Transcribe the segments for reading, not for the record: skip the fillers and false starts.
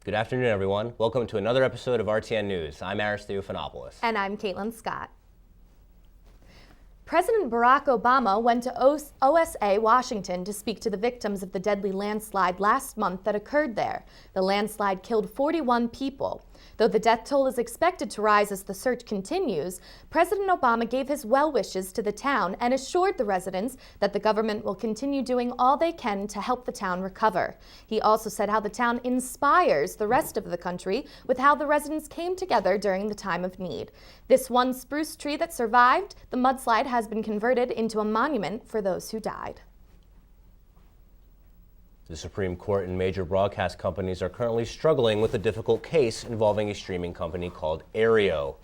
Good afternoon, everyone. Welcome to another episode of RTN News. I'm Aris Theophanopoulos. And I'm Caitlin Scott. President Barack Obama went to OSA, Washington, to speak to the victims of the deadly landslide last month that occurred there. The landslide killed 41 people. Though the death toll is expected to rise as the search continues, President Obama gave his well wishes to the town and assured the residents that the government will continue doing all they can to help the town recover. He also said how the town inspires the rest of the country with how the residents came together during the time of need. This one spruce tree that survived the mudslide has been converted into a monument for those who died. The Supreme Court and major broadcast companies are currently struggling with a difficult case involving a streaming company called Aereo.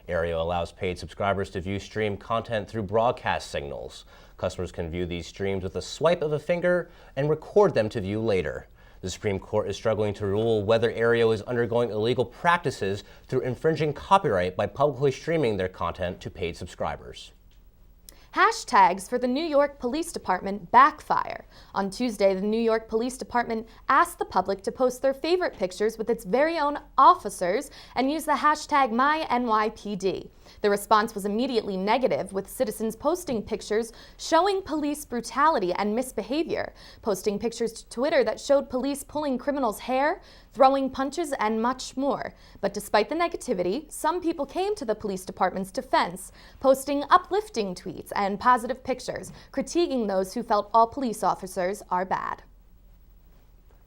Aereo allows paid subscribers to view stream content through broadcast signals. Customers can view these streams with a swipe of a finger and record them to view later. The Supreme Court is struggling to rule whether Aereo is undergoing illegal practices through infringing copyright by publicly streaming their content to paid subscribers. Hashtags for the New York Police Department backfire. On Tuesday, the New York Police Department asked the public to post their favorite pictures with its very own officers and use the hashtag MyNYPD. The response was immediately negative, with citizens posting pictures showing police brutality and misbehavior, posting pictures to Twitter that showed police pulling criminals' hair, throwing punches, and much more. But despite the negativity, some people came to the police department's defense, posting uplifting tweets and positive pictures, critiquing those who felt all police officers are bad.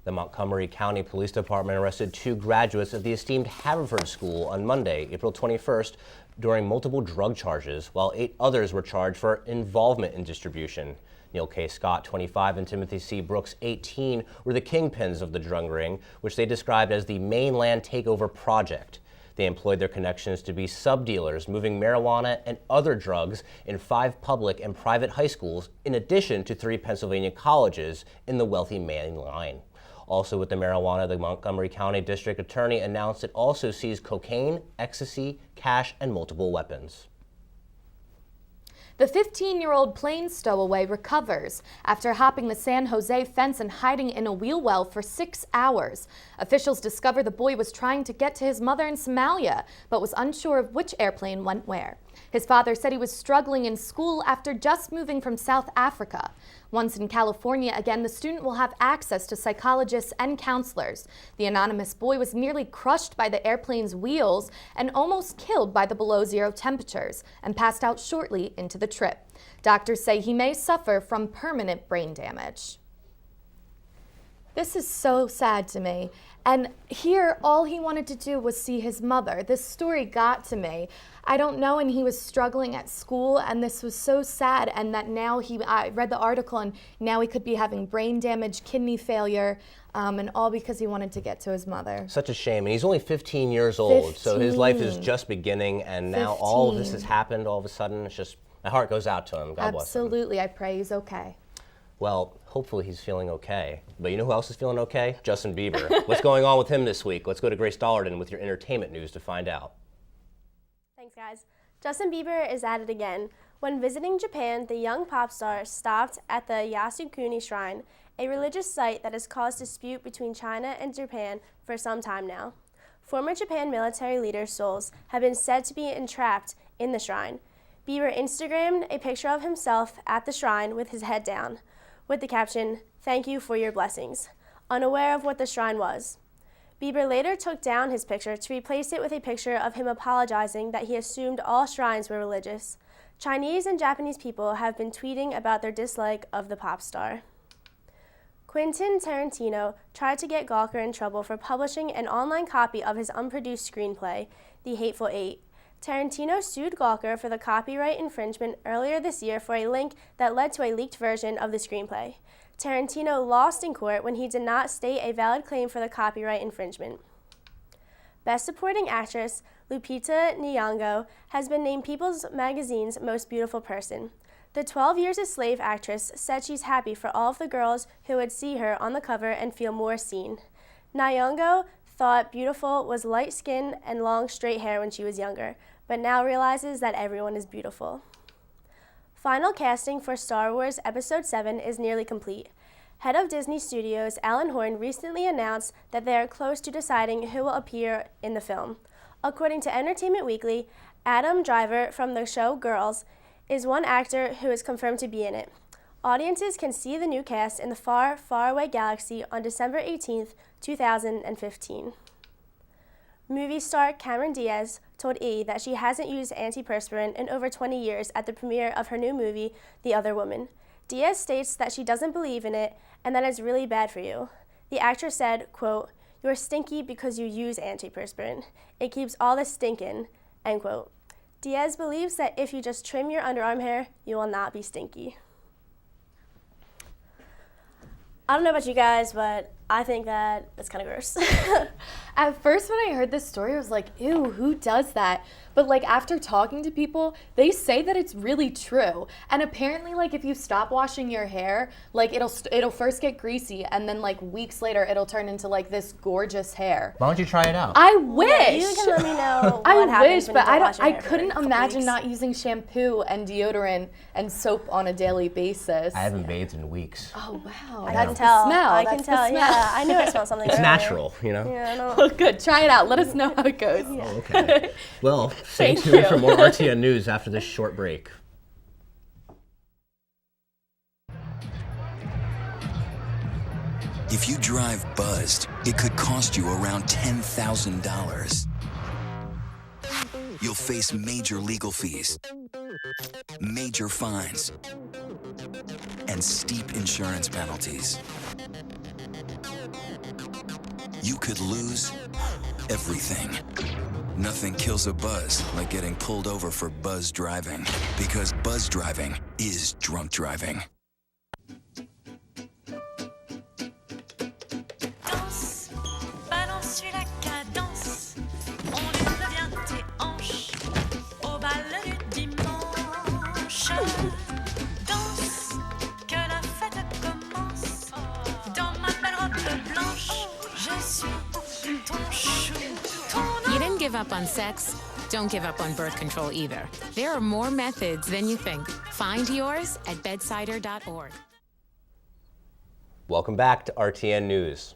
The Montgomery County Police Department arrested 2 graduates of the esteemed Haverford School on Monday, April 21st, during multiple drug charges, while 8 others were charged for involvement in distribution. Neil K. Scott, 25, and Timothy C. Brooks, 18, were the kingpins of the drug ring, which they described as the mainland takeover project. They employed their connections to be sub-dealers, moving marijuana and other drugs in 5 public and private high schools, in addition to 3 Pennsylvania colleges in the wealthy main line. Also with the marijuana, the Montgomery County District Attorney announced it also seized cocaine, ecstasy, cash, and multiple weapons. The 15-year-old plane stowaway recovers after hopping the San Jose fence and hiding in a wheel well for 6 hours. Officials discover the boy was trying to get to his mother in Somalia, but was unsure of which airplane went where. His father said he was struggling in school after just moving from South Africa. Once in California again, the student will have access to psychologists and counselors. The anonymous boy was nearly crushed by the airplane's wheels and almost killed by the below-zero temperatures and passed out shortly into the trip. Doctors say he may suffer from permanent brain damage. This is so sad to me. And here, all he wanted to do was see his mother. This story got to me. I don't know, and he was struggling at school, and this was so sad. And that now I read the article, and now he could be having brain damage, kidney failure, and all because he wanted to get to his mother. Such a shame, and he's only 15 years old, 15. So his life is just beginning, and now 15. all of this has happened all of a sudden. It's just, my heart goes out to him. God bless him. Absolutely, I pray he's okay. Well, hopefully he's feeling okay. But you know who else is feeling okay? Justin Bieber. What's going on with him this week? Let's go to Grace Dollarden with your entertainment news to find out. Thanks, guys. Justin Bieber is at it again. When visiting Japan, the young pop star stopped at the Yasukuni Shrine, a religious site that has caused dispute between China and Japan for some time now. Former Japan military leaders' souls have been said to be entrapped in the shrine. Bieber Instagrammed a picture of himself at the shrine with his head down, with the caption, "Thank you for your blessings," unaware of what the shrine was. Bieber later took down his picture to replace it with a picture of him apologizing that he assumed all shrines were religious. Chinese and Japanese people have been tweeting about their dislike of the pop star. Quentin Tarantino tried to get Gawker in trouble for publishing an online copy of his unproduced screenplay, The Hateful Eight. Tarantino sued Gawker for the copyright infringement earlier this year for a link that led to a leaked version of the screenplay. Tarantino lost in court when he did not state a valid claim for the copyright infringement. Best Supporting Actress Lupita Nyong'o has been named People's Magazine's Most Beautiful Person. The 12 Years a Slave actress said she's happy for all of the girls who would see her on the cover and feel more seen. Nyong'o thought beautiful was light skin and long straight hair when she was younger, but now realizes that everyone is beautiful. Final casting for Star Wars Episode 7 is nearly complete. Head of Disney Studios, Alan Horn, recently announced that they are close to deciding who will appear in the film. According to Entertainment Weekly, Adam Driver from the show Girls is one actor who is confirmed to be in it. Audiences can see the new cast in the far, far away galaxy on December 18th, 2015. Movie star Cameron Diaz told E! That she hasn't used antiperspirant in over 20 years at the premiere of her new movie, The Other Woman. Diaz states that she doesn't believe in it and that it's really bad for you. The actress said, quote, "You're stinky because you use antiperspirant. It keeps all the stink in," end quote. Diaz believes that if you just trim your underarm hair, you will not be stinky. I don't know about you guys, but I think that it's kind of gross. At first when I heard this story, I was like, ew, who does that? But like after talking to people, they say that it's really true. And apparently like if you stop washing your hair, like it'll first get greasy and then like weeks later it'll turn into like this gorgeous hair. Why don't you try it out? I wish. You can let me know what I happens wish, when you but don't wash your I hair for couldn't a couple imagine weeks. not using shampoo and deodorant and soap on a daily basis. I haven't bathed in weeks. Oh wow, I that's can tell. the smell. I That's can the tell. smell. Yeah, I knew I smelled something. It's earlier. natural, you know? Yeah, I know. Oh, good. Try it out. Let us know how it goes. Oh, okay. Well, stay Thank tuned you. for more RTN news after this short break. If you drive buzzed, it could cost you around $10,000. You'll face major legal fees, major fines, and steep insurance penalties. You could lose everything. Nothing kills a buzz like getting pulled over for buzz driving, because buzz driving is drunk driving. Danse, balance-lui la cadence, on lève bien tes hanches, au bal du dimanche. Danse, que la fête commence, dans ma belle robe blanche, je suis ton chou, ton You didn't give up on sex. Don't give up on birth control either. There are more methods than you think. Find yours at bedsider.org. Welcome back to RTN News.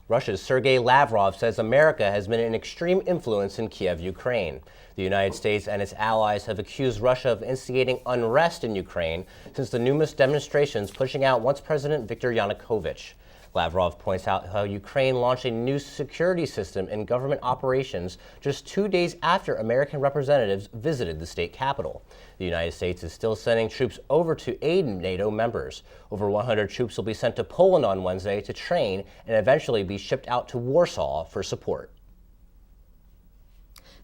Russia's Sergei Lavrov says America has been an extreme influence in Kiev, Ukraine. The United States and its allies have accused Russia of instigating unrest in Ukraine since the numerous demonstrations pushing out once President Viktor Yanukovych. Lavrov points out how Ukraine launched a new security system in government operations just 2 days after American representatives visited the state capital. The United States is still sending troops over to aid NATO members. Over 100 troops will be sent to Poland on Wednesday to train and eventually be shipped out to Warsaw for support.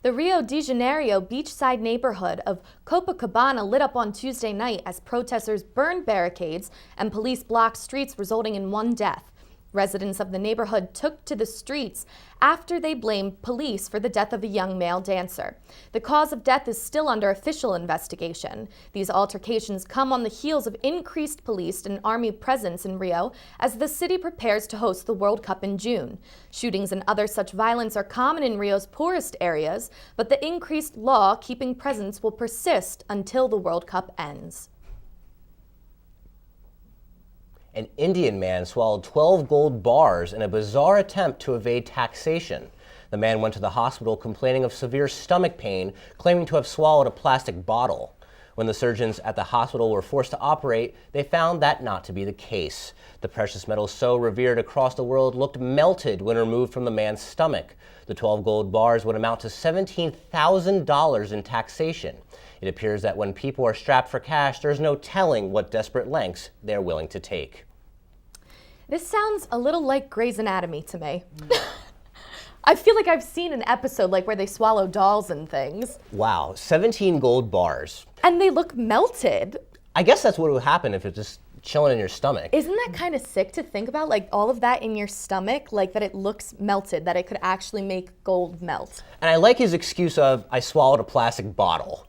The Rio de Janeiro beachside neighborhood of Copacabana lit up on Tuesday night as protesters burned barricades and police blocked streets, resulting in one death. Residents of the neighborhood took to the streets after they blamed police for the death of a young male dancer. The cause of death is still under official investigation. These altercations come on the heels of increased police and army presence in Rio as the city prepares to host the World Cup in June. Shootings and other such violence are common in Rio's poorest areas, but the increased law-keeping presence will persist until the World Cup ends. An Indian man swallowed 12 gold bars in a bizarre attempt to evade taxation. The man went to the hospital complaining of severe stomach pain, claiming to have swallowed a plastic bottle. When the surgeons at the hospital were forced to operate, they found that not to be the case. The precious metal so revered across the world looked melted when removed from the man's stomach. The 12 gold bars would amount to $17,000 in taxation. It appears that when people are strapped for cash, there's no telling what desperate lengths they're willing to take. This sounds a little like Grey's Anatomy to me. I feel like I've seen an episode like where they swallow dolls and things. Wow, 17 gold bars. And they look melted. I guess that's what would happen if it's just chilling in your stomach. Isn't that kind of sick to think about? Like all of that in your stomach, like that it looks melted, that it could actually make gold melt. And I like his excuse of, I swallowed a plastic bottle.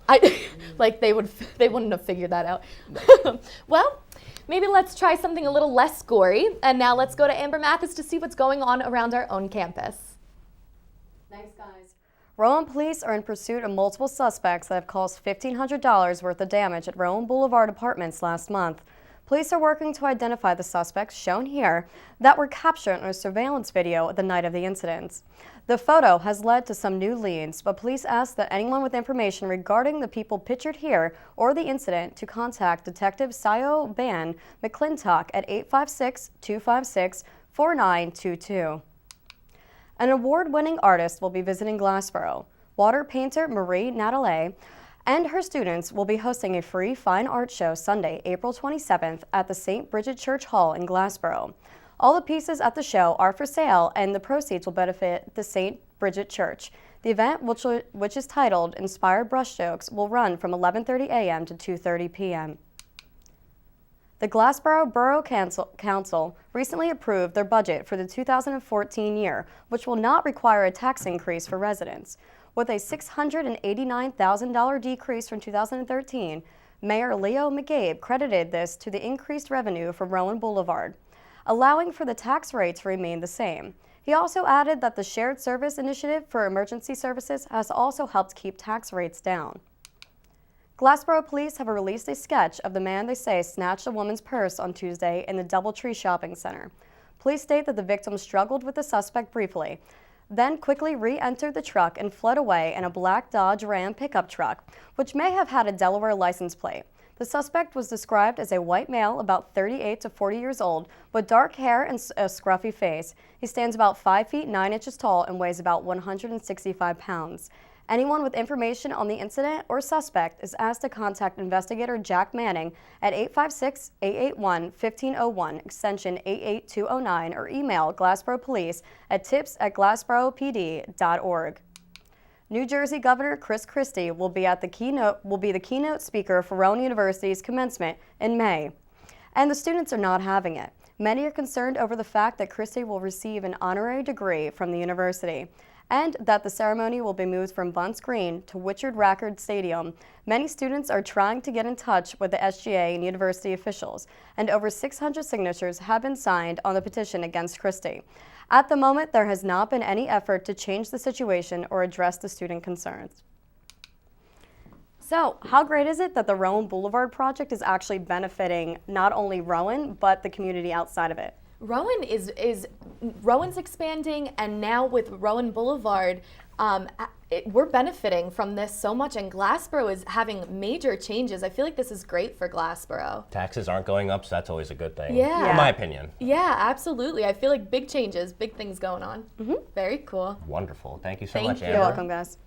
Like they wouldn't have figured that out. Well, maybe let's try something a little less gory. And now let's go to Amber Mathis to see what's going on around our own campus. Thanks, guys. Rowan police are in pursuit of multiple suspects that have caused $1,500 worth of damage at Rowan Boulevard Apartments last month. Police are working to identify the suspects shown here that were captured in a surveillance video the night of the incidents. The photo has led to some new leads, but police ask that anyone with information regarding the people pictured here or the incident to contact Detective Sayo Ban McClintock at 856-256-4922. An award-winning artist will be visiting Glassboro. Water painter Marie Natale and her students will be hosting a free fine art show Sunday, April 27th at the St. Bridget Church Hall in Glassboro. All the pieces at the show are for sale and the proceeds will benefit the St. Bridget Church. The event, which is titled Inspired Brushstrokes, will run from 11:30 a.m. to 2:30 p.m. The Glassboro Borough Council recently approved their budget for the 2014 year, which will not require a tax increase for residents. With a $689,000 decrease from 2013, Mayor Leo McGabe credited this to the increased revenue from Rowan Boulevard, allowing for the tax rate to remain the same. He also added that the Shared Service Initiative for Emergency Services has also helped keep tax rates down. Glassboro police have released a sketch of the man they say snatched a woman's purse on Tuesday in the Doubletree Shopping Center. Police state that the victim struggled with the suspect briefly, then quickly re-entered the truck and fled away in a black Dodge Ram pickup truck, which may have had a Delaware license plate. The suspect was described as a white male about 38 to 40 years old with dark hair and a scruffy face. He stands about 5 feet 9 inches tall and weighs about 165 pounds. Anyone with information on the incident or suspect is asked to contact investigator Jack Manning at 856-881-1501, extension 88209, or email Glassboro Police at tips@glassboropd.org. New Jersey Governor Chris Christie will be the keynote speaker for Rowan University's commencement in May, and the students are not having it. Many are concerned over the fact that Christie will receive an honorary degree from the university, and that the ceremony will be moved from Bunce Green to Richard Rackard Stadium. Many students are trying to get in touch with the SGA and university officials, and over 600 signatures have been signed on the petition against Christie. At the moment, there has not been any effort to change the situation or address the student concerns. So, how great is it that the Rowan Boulevard project is actually benefiting not only Rowan, but the community outside of it? Rowan's expanding, and now with Rowan Boulevard, we're benefiting from this so much, and Glassboro is having major changes. I feel like this is great for Glassboro. Taxes aren't going up, so that's always a good thing. Yeah. In my opinion. Yeah, absolutely. I feel like big changes, big things going on. Very cool. Wonderful. Thank you so much, Thank you. Amber. You're welcome, guys.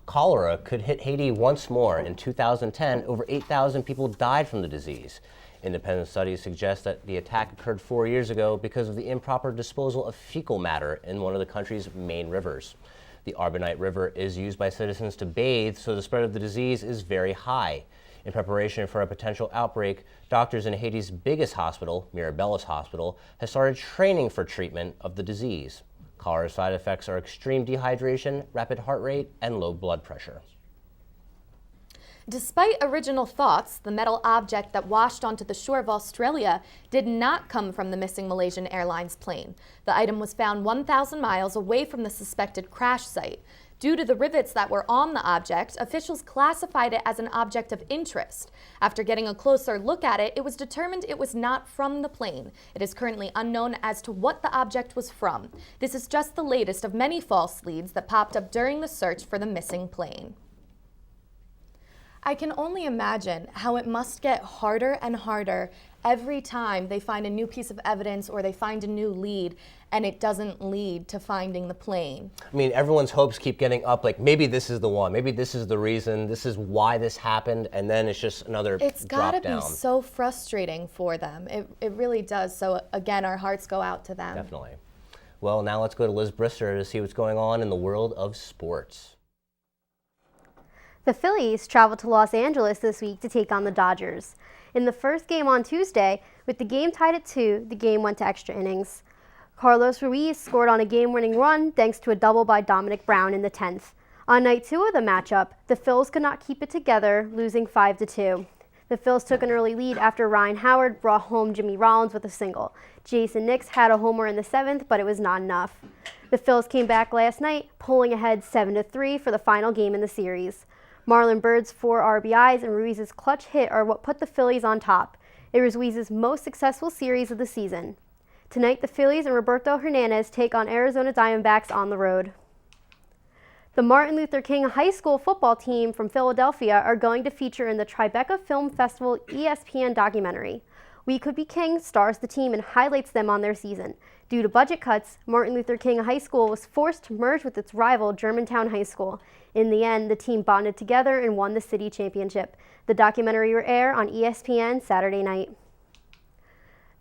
Cholera could hit Haiti once more. In 2010, over 8,000 people died from the disease. Independent studies suggest that the attack occurred 4 years ago because of the improper disposal of fecal matter in one of the country's main rivers. The Arbanite River is used by citizens to bathe, so the spread of the disease is very high. In preparation for a potential outbreak, doctors in Haiti's biggest hospital, Mirabellis Hospital, has started training for treatment of the disease. Cholera side effects are extreme dehydration, rapid heart rate, and low blood pressure. Despite original thoughts, the metal object that washed onto the shore of Australia did not come from the missing Malaysian Airlines plane. The item was found 1,000 miles away from the suspected crash site. Due to the rivets that were on the object, officials classified it as an object of interest. After getting a closer look at it, it was determined it was not from the plane. It is currently unknown as to what the object was from. This is just the latest of many false leads that popped up during the search for the missing plane. I can only imagine how it must get harder and harder every time they find a new piece of evidence or they find a new lead and it doesn't lead to finding the plane. I mean, everyone's hopes keep getting up, like maybe this is the one, maybe this is the reason, this is why this happened, and then it's just another It's drop gotta down. be so frustrating for them. It really does. So again, our hearts go out to them. Definitely. Well, now let's go to Liz Brister to see what's going on in the world of sports. The Phillies traveled to Los Angeles this week to take on the Dodgers. In the first game on Tuesday, with the game tied at 2, the game went to extra innings. Carlos Ruiz scored on a game-winning run thanks to a double by Dominic Brown in the 10th. On night 2 of the matchup, the Phils could not keep it together, losing 5-2. The Phils took an early lead after Ryan Howard brought home Jimmy Rollins with a single. Jason Nix had a homer in the 7th, but it was not enough. The Phils came back last night, pulling ahead 7-3 for the final game in the series. Marlon Byrd's 4 RBIs and Ruiz's clutch hit are what put the Phillies on top. It was Ruiz's most successful series of the season. Tonight, the Phillies and Roberto Hernandez take on Arizona Diamondbacks on the road. The Martin Luther King High School football team from Philadelphia are going to feature in the Tribeca Film Festival ESPN documentary. We Could Be King stars the team and highlights them on their season. Due to budget cuts, Martin Luther King High School was forced to merge with its rival Germantown High School. In the end, the team bonded together and won the city championship. The documentary will air on ESPN Saturday night.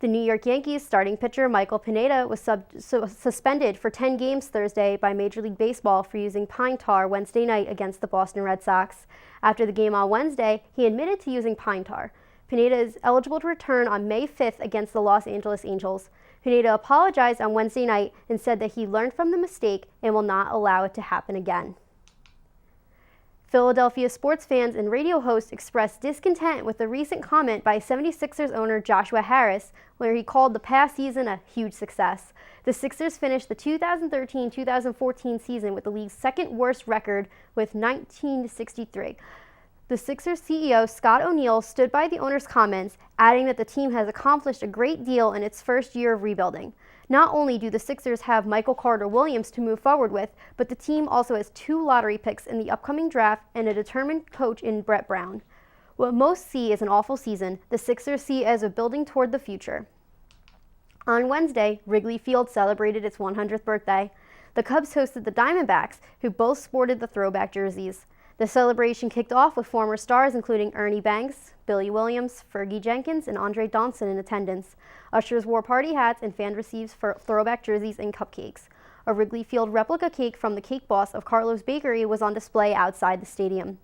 The New York Yankees starting pitcher Michael Pineda was suspended for 10 games Thursday by Major League Baseball for using pine tar Wednesday night against the Boston Red Sox. After the game on Wednesday, he admitted to using pine tar. Pineda is eligible to return on May 5th against the Los Angeles Angels. Pineda apologized on Wednesday night and said that he learned from the mistake and will not allow it to happen again. Philadelphia sports fans and radio hosts expressed discontent with a recent comment by 76ers owner Joshua Harris, where he called the past season a huge success. The Sixers finished the 2013-2014 season with the league's second worst record with 19-63. The Sixers CEO Scott O'Neil stood by the owner's comments, adding that the team has accomplished a great deal in its first year of rebuilding. Not only do the Sixers have Michael Carter-Williams to move forward with, but the team also has 2 lottery picks in the upcoming draft and a determined coach in Brett Brown. What most see as an awful season, the Sixers see as a building toward the future. On Wednesday, Wrigley Field celebrated its 100th birthday. The Cubs hosted the Diamondbacks, who both sported the throwback jerseys. The celebration kicked off with former stars including Ernie Banks, Billy Williams, Fergie Jenkins, and Andre Dawson in attendance. Ushers wore party hats and fans received throwback jerseys and cupcakes. A Wrigley Field replica cake from the cake boss of Carlo's Bakery was on display outside the stadium.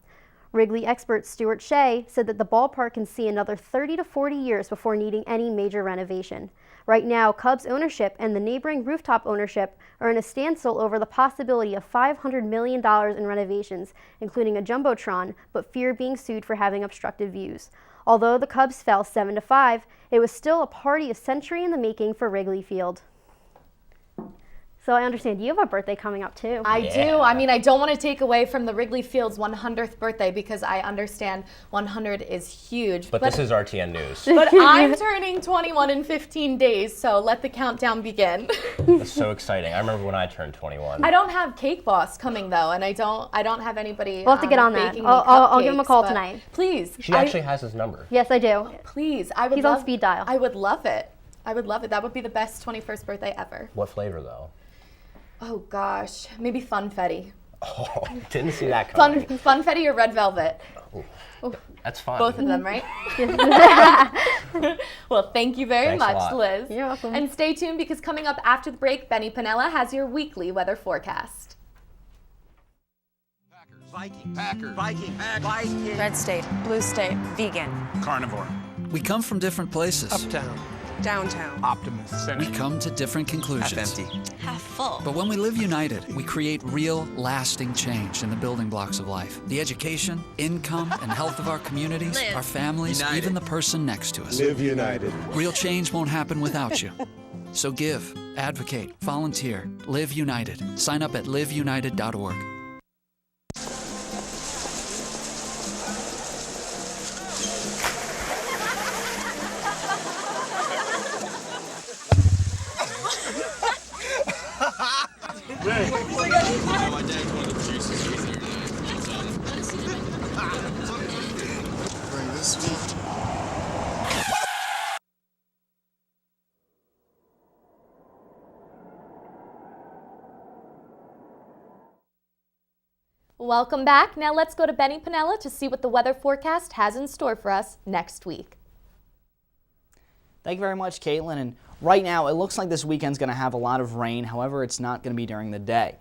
Wrigley expert Stuart Shea said that the ballpark can see another 30 to 40 years before needing any major renovation. Right now, Cubs ownership and the neighboring rooftop ownership are in a standstill over the possibility of $500 million in renovations, including a jumbotron, but fear being sued for having obstructed views. Although the Cubs fell 7-5, it was still a party a century in the making for Wrigley Field. So I understand you have a birthday coming up too. I do. I mean, I don't want to take away from the Wrigley Field's 100th birthday because I understand 100 is huge. But this is RTN News. But I'm turning 21 in 15 days, so let the countdown begin. That's so exciting. I remember when I turned 21. I don't have Cake Boss coming though, and I don't have anybody. We'll have to get on that. I'll give him a call tonight. Please. She actually has his number. Yes, I do. Please, He's on speed dial. I would love it. I would love it. That would be the best 21st birthday ever. What flavor though? Oh gosh, maybe Funfetti. Oh, didn't see that coming. Funfetti or Red Velvet. Oh, that's fun. Both of them, right? Well, thank you very much, Liz. You're welcome. And stay tuned because coming up after the break, Benny Pinella has your weekly weather forecast. Packers, Viking, Red state, blue state, vegan, carnivore. We come from different places. Uptown, downtown, optimist, We come to different conclusions. half empty. half full. But when we live united, we create real, lasting change in the building blocks of life. The education, income, and health of our communities, Live our families, united. even the person next to us. Live united. Real change won't happen without you. So give, advocate, volunteer, live united. Sign up at liveunited.org. Bring this one. Welcome back. Now let's go to Benny Pinella to see what the weather forecast has in store for us next week. Thank you very much, Caitlin. And right now, it looks like this weekend's going to have a lot of rain. However, it's not going to be during the day.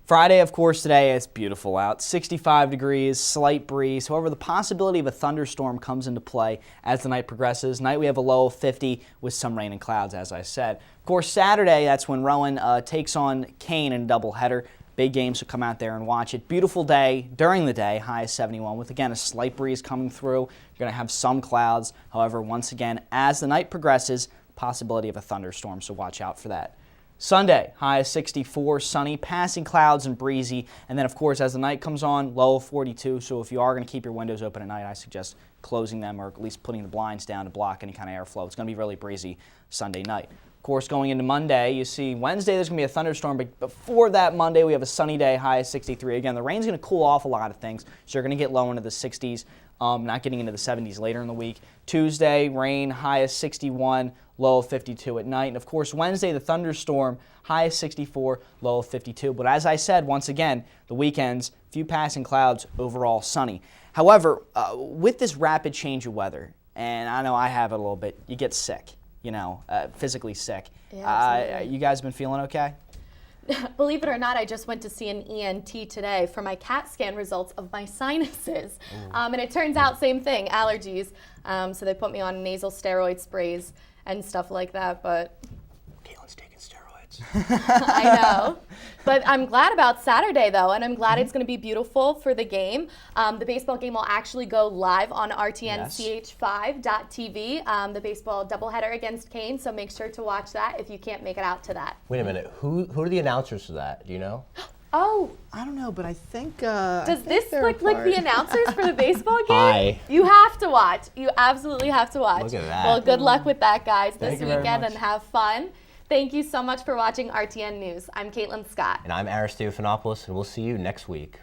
Friday, of course, today it's beautiful out. 65 degrees, slight breeze. However, the possibility of a thunderstorm comes into play as the night progresses. Tonight we have a low of 50 with some rain and clouds, as I said. Of course, Saturday, that's when Rowan takes on Kane in a doubleheader. Big game, so come out there and watch it. Beautiful day during the day, high of 71 with, again, a slight breeze coming through. You're going to have some clouds. However, once again, as the night progresses, possibility of a thunderstorm, so watch out for that. Sunday, high of 64, sunny, passing clouds and breezy. And then, of course, as the night comes on, low of 42. So if you are going to keep your windows open at night, I suggest closing them or at least putting the blinds down to block any kind of airflow. It's going to be really breezy Sunday night. Of course, going into Monday, you see Wednesday there's going to be a thunderstorm, but before that Monday we have a sunny day, high of 63. Again, the rain's going to cool off a lot of things, so you're going to get low into the 60s, not getting into the 70s later in the week. Tuesday, rain, high of 61, low of 52 at night. And of course, Wednesday, the thunderstorm, high of 64, low of 52. But as I said, once again, the weekends, few passing clouds, overall sunny. However, with this rapid change of weather, and I know I have it a little bit, you get sick, physically sick. Yeah, you guys been feeling okay? Believe it or not, I just went to see an ENT today for my CAT scan results of my sinuses. And it turns out same thing, allergies. So they put me on nasal steroid sprays and stuff like that, but Caitlin's taking steroids. I know. But I'm glad about Saturday, though, and I'm glad it's going to be beautiful for the game. The baseball game will actually go live on RTN CH5.tv, the baseball doubleheader against Kane, so make sure to watch that if you can't make it out to that. Wait a minute. Who are the announcers for that? Do you know? Oh, I don't know, but I think. does this look like the announcers for the baseball game? Hi. You have to watch. You absolutely have to watch. Look at that. Well, good luck with that, guys, this Thank you very weekend, much. and have fun. Thank you so much for watching RTN News. I'm Caitlin Scott. And I'm Aristides Fanopoulos, and we'll see you next week.